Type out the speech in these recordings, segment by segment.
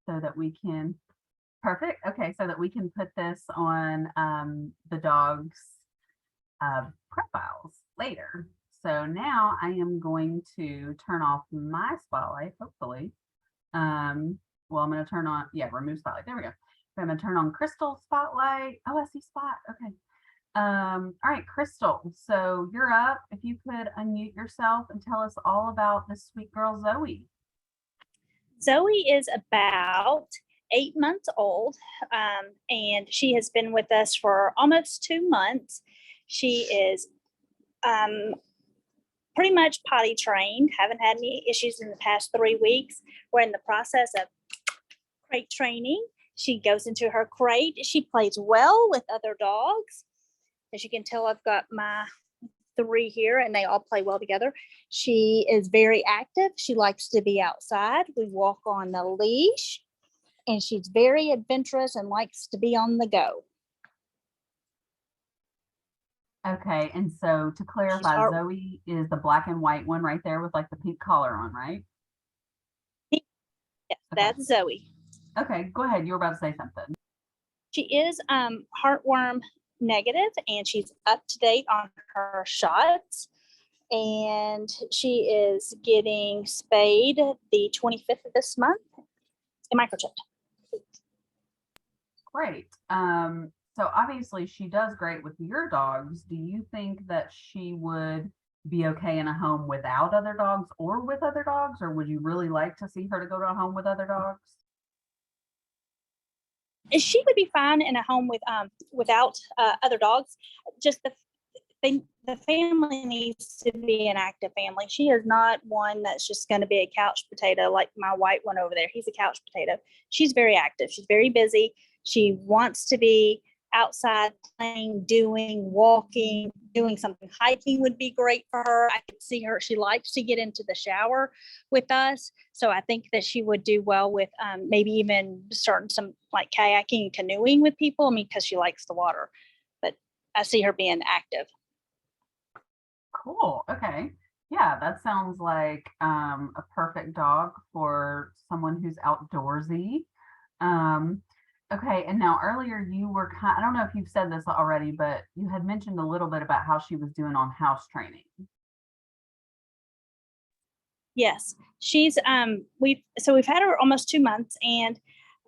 so that we can, perfect. Okay, so that we can put this on the dog's profiles later. So now I am going to turn off my spotlight, hopefully. Well, I'm going to turn on, yeah, remove spotlight. There we go. I'm going to turn on Crystal's spotlight. Oh, I see Spot. Okay. All right, Crystal. So you're up. If you could unmute yourself and tell us all about this sweet girl, Zoe. Zoe is about 8 months old, and she has been with us for almost 2 months. She is pretty much potty trained, haven't had any issues in the past 3 weeks. We're in the process of crate training. She goes into her crate. She plays well with other dogs. As you can tell, I've got my 3 here and they all play well together. She is very active. She likes to be outside. We walk on the leash and she's very adventurous and likes to be on the go. Okay, and so to clarify, Zoe is the black and white one right there with like the pink collar on, right? Yes, okay. That's Zoe. Okay, go ahead. You were about to say something. She is heartworm negative and she's up to date on her shots. And she is getting spayed the 25th of this month and microchipped. Great. So obviously she does great with your dogs. Do you think that she would be okay in a home without other dogs or with other dogs, or would you really like to see her to go to a home with other dogs? She would be fine in a home with without other dogs. Just the family needs to be an active family. She is not one that's just going to be a couch potato like my white one over there. He's a couch potato. She's very active. She's very busy. She wants to be outside playing, walking, doing something. Hiking would be great for her. I could see her. She likes to get into the shower with us. So I think that she would do well with maybe even starting some like kayaking and canoeing with people. I mean, because she likes the water. But I see her being active. Cool. Okay. Yeah, that sounds like a perfect dog for someone who's outdoorsy. Okay, and now earlier you were I don't know if you've said this already, but you had mentioned a little bit about how she was doing on house training. Yes, she's we've had her almost 2 months, and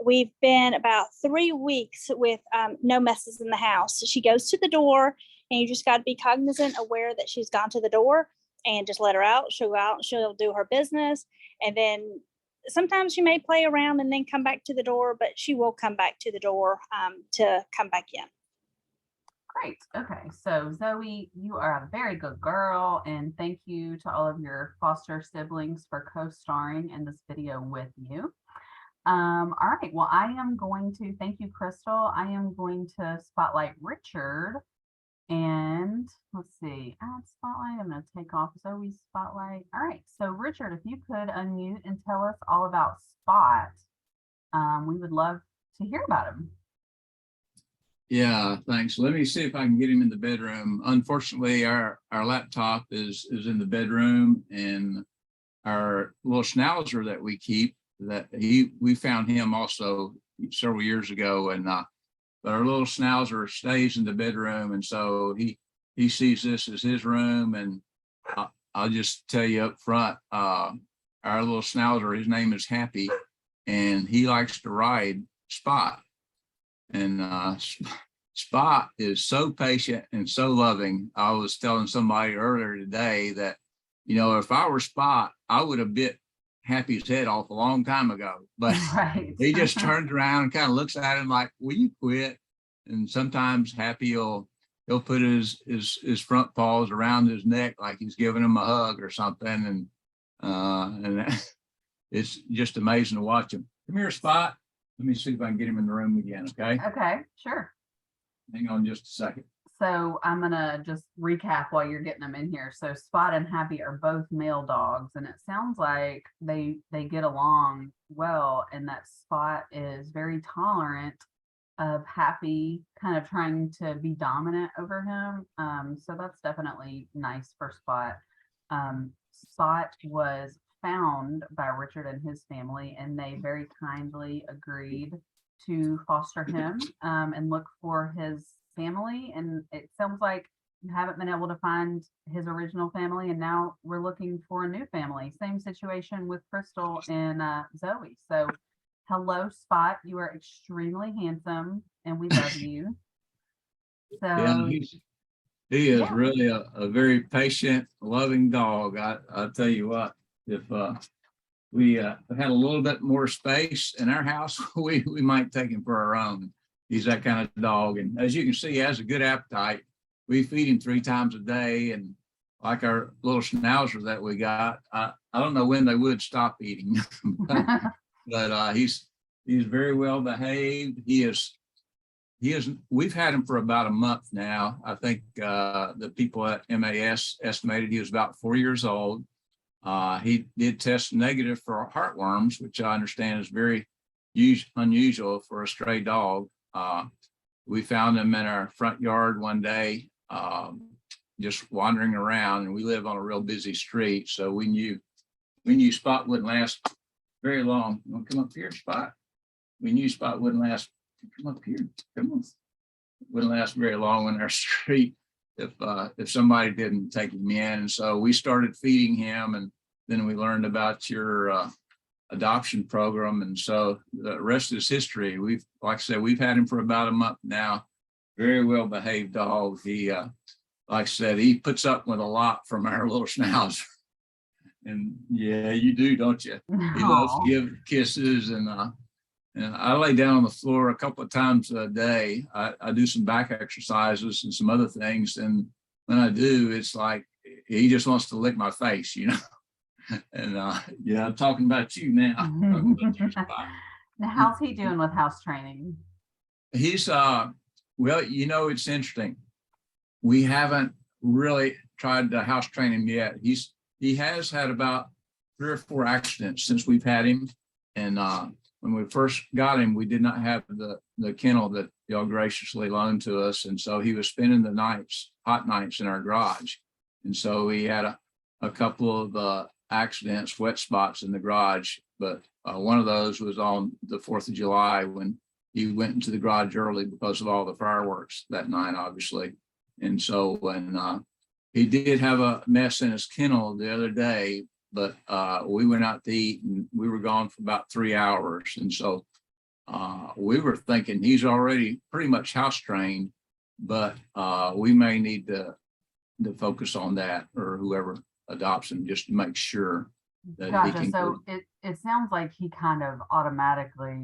we've been about 3 weeks with no messes in the house. She goes to the door, and you just got to be cognizant, aware that she's gone to the door, and just let her out. She'll go out and she'll do her business, and then sometimes she may play around and then come back to the door, but she will come back to the door to come back in. Great. Okay. So Zoe, you are a very good girl, and thank you to all of your foster siblings for co-starring in this video with you. All right. Well, I am going to thank you, Crystal. I am going to spotlight Richard. And let's see, add spotlight. I'm going to take off Zoe's spotlight. All right. So Richard, if you could unmute and tell us all about Spot, we would love to hear about him. Yeah, thanks. Let me see if I can get him in the bedroom. Unfortunately, our laptop is in the bedroom, and our little schnauzer that we keep, we found him also several years ago, and but our little schnauzer stays in the bedroom, and so he sees this as his room. And I'll just tell you up front, our little schnauzer, his name is Happy, and he likes to ride Spot. And Spot is so patient and so loving. I was telling somebody earlier today that, if I were Spot, I would have bit Happy's head off a long time ago. But right. He just turns around and kind of looks at him like, will you quit? And sometimes Happy he'll put his front paws around his neck like he's giving him a hug or something. And it's just amazing to watch him. Come here, Spot. Let me see if I can get him in the room again, okay? Okay, sure. Hang on just a second. So I'm gonna just recap while you're getting them in here. So Spot and Happy are both male dogs, and it sounds like they get along well, and that Spot is very tolerant of Happy kind of trying to be dominant over him. So that's definitely nice for Spot. Spot was found by Richard and his family, and they very kindly agreed to foster him and look for his family. And it sounds like you haven't been able to find his original family, and now we're looking for a new family. Same situation with Crystal and Zoe. So hello, Spot. You are extremely handsome, and we love you. Yeah, So he is yeah. really a very patient, loving dog. I'll tell you what, if we had a little bit more space in our house, we might take him for our own. He's that kind of dog. And as you can see, he has a good appetite. We feed him 3 times a day. And like our little schnauzer that we got, I don't know when they would stop eating, but he's very well behaved. We've had him for about a month now. I think the people at MAS estimated he was about 4 years old. He did test negative for heartworms, which I understand is very unusual for a stray dog. We found him in our front yard one day, just wandering around, and we live on a real busy street. So we knew Spot wouldn't last very long. You want to come up here, Spot? We knew Spot wouldn't last. Come up here. Come on. Wouldn't last very long on our street if somebody didn't take him in. And so we started feeding him, and then we learned about your adoption program. And so the rest is history. Like I said, we've had him for about a month now. Very well behaved dog. He, like I said, he puts up with a lot from our little schnauzer. And yeah, you do, don't you? He loves to give kisses, and I lay down on the floor a couple of times a day. I do some back exercises and some other things. And when I do, it's like he just wants to lick my face, you know. And yeah, I'm talking about you now. Now, how's he doing with house training? He's well, you know, it's interesting. We haven't really tried to house train him yet. He has had about 3 or 4 accidents since we've had him. And when we first got him, we did not have the kennel that y'all graciously loaned to us. And so he was spending the nights, hot nights, in our garage. And so we had a couple of accidents, wet spots in the garage. But one of those was on the 4th of July when he went into the garage early because of all the fireworks that night, obviously. And so when he did have a mess in his kennel the other day, but we went out to eat and we were gone for about 3 hours. And so we were thinking he's already pretty much house trained, but we may need to focus on that, or whoever adopts him, just to make sure that he can. So it sounds like he kind of automatically.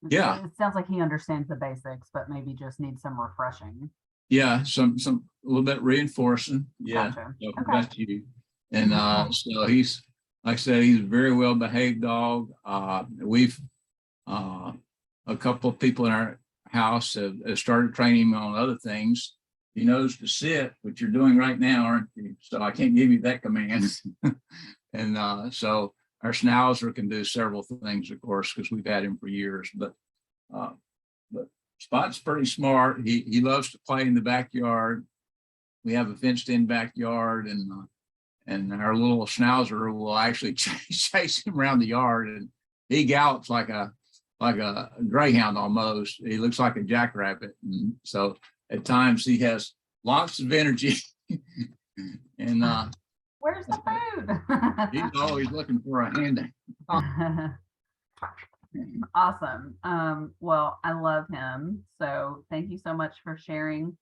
Yeah. It sounds like he understands the basics, but maybe just needs some refreshing. Yeah, some a little bit reinforcing. Yeah. Gotcha. So Okay. that's you. And so he's, like I said, he's a very well behaved dog. We've a couple of people in our house have started training him on other things. He knows to sit, which you're doing right now, aren't you? So I can't give you that command. And so our schnauzer can do several things, of course, because we've had him for years. But Spot's pretty smart. He loves to play in the backyard. We have a fenced-in backyard, and our little schnauzer will actually chase him around the yard, and he gallops like a greyhound almost. He looks like a jackrabbit, and so at times he has lots of energy. And where's the food? he's always looking for a handy. Awesome. Well, I love him. So thank you so much for sharing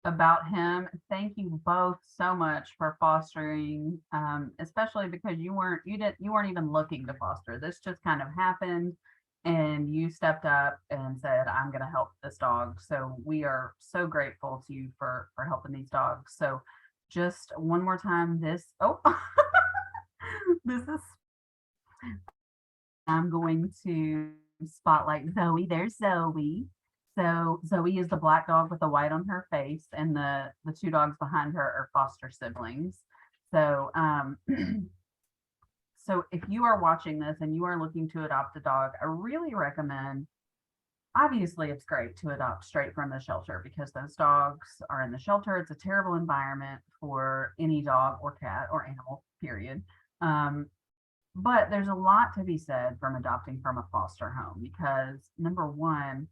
about him. Thank you both so much for fostering, especially because you weren't even looking to foster. This just kind of happened, and you stepped up and said, I'm going to help this dog. So we are so grateful to you for helping these dogs. So just one more time, this is, I'm going to spotlight Zoe. There's Zoe. So Zoe is the black dog with the white on her face, and the 2 dogs behind her are foster siblings. So so if you are watching this and you are looking to adopt a dog, I really recommend, obviously it's great to adopt straight from the shelter because those dogs are in the shelter. It's a terrible environment for any dog or cat or animal, period. But there's a lot to be said from adopting from a foster home because number one,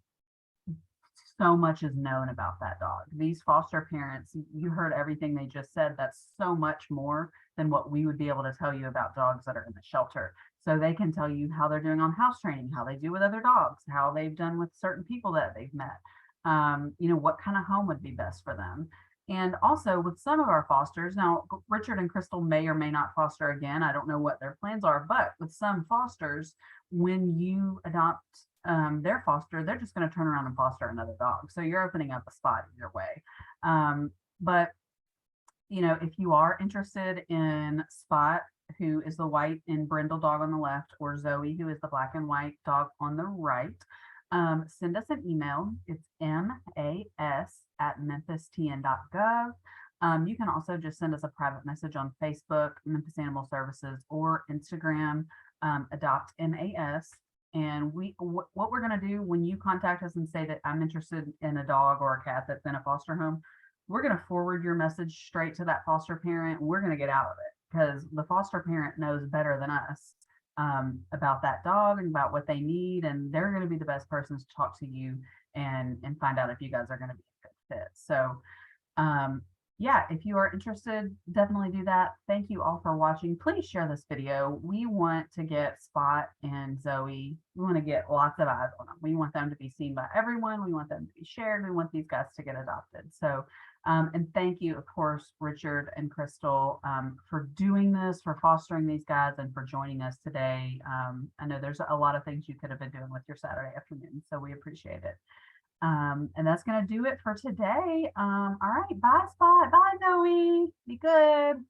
so much is known about that dog. These foster parents, you heard everything they just said. That's so much more than what we would be able to tell you about dogs that are in the shelter. So they can tell you how they're doing on house training, how they do with other dogs, how they've done with certain people that they've met. What kind of home would be best for them. And also with some of our fosters, now Richard and Crystal may or may not foster again. I don't know what their plans are, but with some fosters, when you adopt their foster, they're just going to turn around and foster another dog. So you're opening up a spot either way. But if you are interested in Spot, who is the white and brindle dog on the left, or Zoe, who is the black and white dog on the right, send us an email. It's mas@memphistn.gov. You can also just send us a private message on Facebook, Memphis Animal Services, or Instagram, adopt MAS. And what we're going to do when you contact us and say that I'm interested in a dog or a cat that's in a foster home, we're going to forward your message straight to that foster parent. We're going to get out of it because the foster parent knows better than us about that dog and about what they need. And they're going to be the best persons to talk to you and find out if you guys are going to be a good fit. So yeah, if you are interested, definitely do that. Thank you all for watching. Please share this video. We want to get Spot and Zoe. We want to get lots of eyes on them. We want them to be seen by everyone. We want them to be shared. We want these guys to get adopted. So, and thank you, of course, Richard and Crystal, for doing this, for fostering these guys, and for joining us today. I know there's a lot of things you could have been doing with your Saturday afternoon, so we appreciate it. And that's going to do it for today. All right. Bye, Spot. Bye, Zoe. Be good.